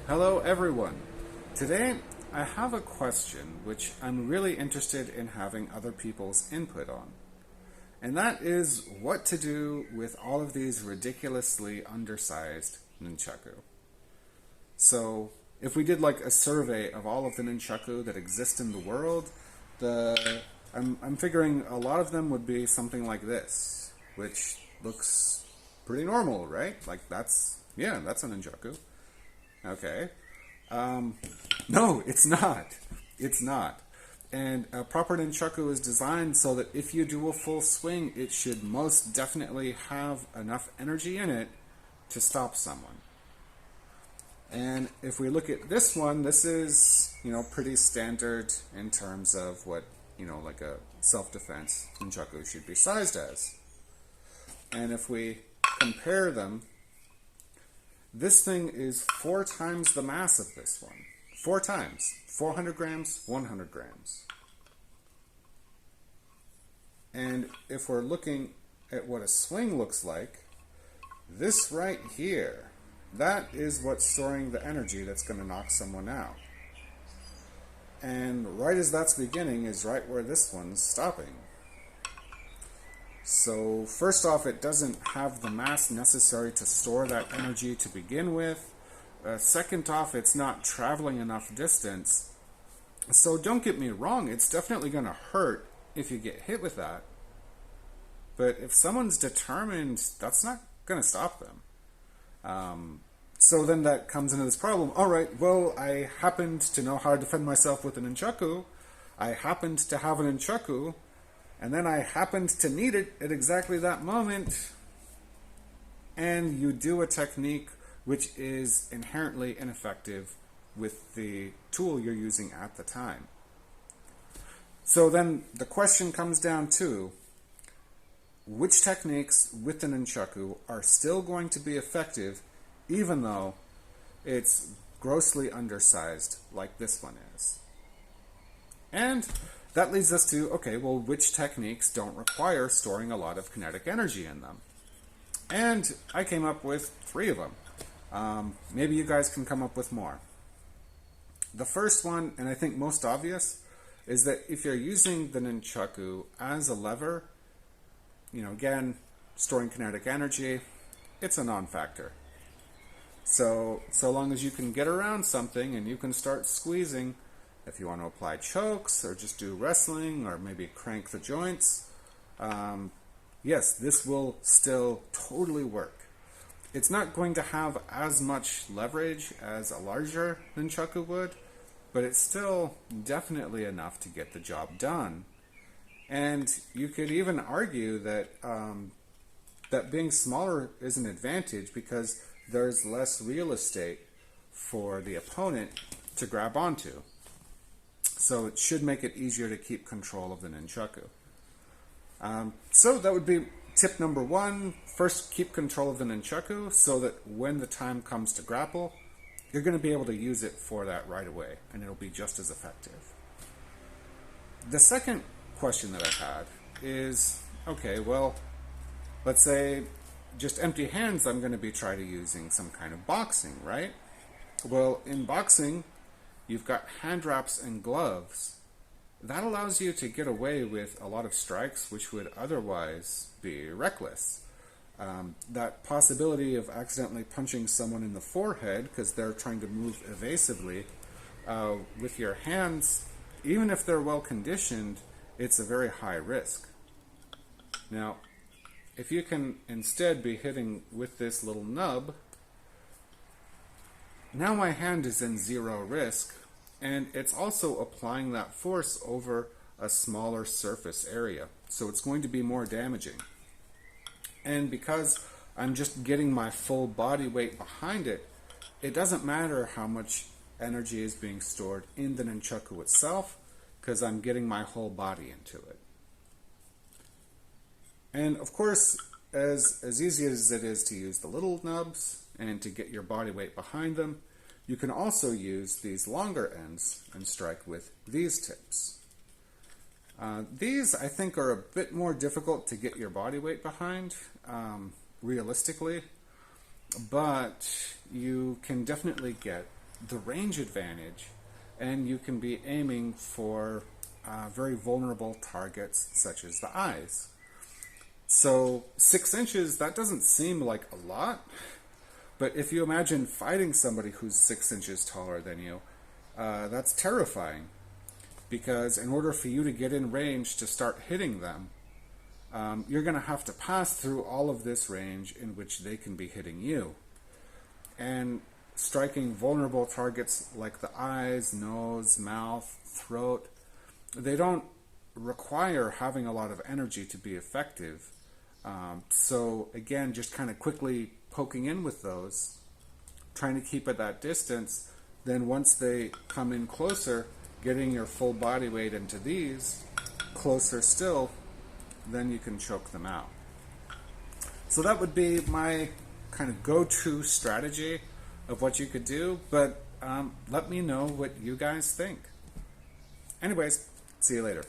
Hello everyone. Today I have a question which I'm really interested in having other people's input on. And that is what to do with all of these ridiculously undersized nunchaku. So if we did like a survey of all of the nunchaku that exist in the world, I'm figuring a lot of them would be something like this, which looks pretty normal, right? Like that's a nunchaku. Okay. No, it's not. It's not. And a proper nunchaku is designed so that if you do a full swing, it should most definitely have enough energy in it to stop someone. And if we look at this one, this is, pretty standard in terms of what, like a self-defense nunchaku should be sized as. And if we compare them, this thing is 4 times the mass of this one. 4 times. 400 grams, 100 grams. And if we're looking at what a swing looks like, this right here, that is what's storing the energy that's going to knock someone out. And right as that's beginning is right where this one's stopping. So first off, it doesn't have the mass necessary to store that energy to begin with. Second off, it's not traveling enough distance. So don't get me wrong, it's definitely going to hurt if you get hit with that. But if someone's determined, that's not going to stop them. So then that comes into this problem. All right, well, I happened to know how to defend myself with a nunchaku. I happened to have a nunchaku. And then I happened to need it at exactly that moment. And you do a technique which is inherently ineffective with the tool you're using at the time. So then the question comes down to which techniques with the nunchaku are still going to be effective even though it's grossly undersized like this one is. And that leads us to, okay, well, which techniques don't require storing a lot of kinetic energy in them? And I came up with 3 of them. Maybe you guys can come up with more. The first one, and I think most obvious, is that if you're using the nunchaku as a lever, again, storing kinetic energy, it's a non-factor. So long as you can get around something and you can start squeezing, if you want to apply chokes or just do wrestling or maybe crank the joints, yes, this will still totally work. It's not going to have as much leverage as a larger nunchaku would, but it's still definitely enough to get the job done. And you could even argue that that being smaller is an advantage because there's less real estate for the opponent to grab onto. So it should make it easier to keep control of the nunchaku. So that would be tip number 1. First, keep control of the nunchaku so that when the time comes to grapple, you're going to be able to use it for that right away, and it'll be just as effective. The second question that I had is, okay, well, let's say just empty hands I'm going to be trying to using some kind of boxing, right? Well, in boxing, you've got hand wraps and gloves. That allows you to get away with a lot of strikes which would otherwise be reckless. That possibility of accidentally punching someone in the forehead because they're trying to move evasively with your hands, even if they're well conditioned, it's a very high risk. Now, if you can instead be hitting with this little nub, now my hand is in 0 risk, and it's also applying that force over a smaller surface area, so it's going to be more damaging. And because I'm just getting my full body weight behind it, it doesn't matter how much energy is being stored in the nunchaku itself, because I'm getting my whole body into it. And of course, as easy as it is to use the little nubs and to get your body weight behind them, you can also use these longer ends and strike with these tips. These, I think, are a bit more difficult to get your body weight behind, realistically, but you can definitely get the range advantage, and you can be aiming for very vulnerable targets such as the eyes. So 6 inches, that doesn't seem like a lot, but if you imagine fighting somebody who's 6 inches taller than you, that's terrifying, because in order for you to get in range to start hitting them, you're going to have to pass through all of this range in which they can be hitting you. And striking vulnerable targets like the eyes, nose, mouth, throat, they don't require having a lot of energy to be effective. So again, just kind of quickly poking in with those, trying to keep at that distance. Then once they come in closer, getting your full body weight into these, closer still, then you can choke them out. So that would be my kind of go-to strategy of what you could do, but let me know what you guys think. Anyways, see you later.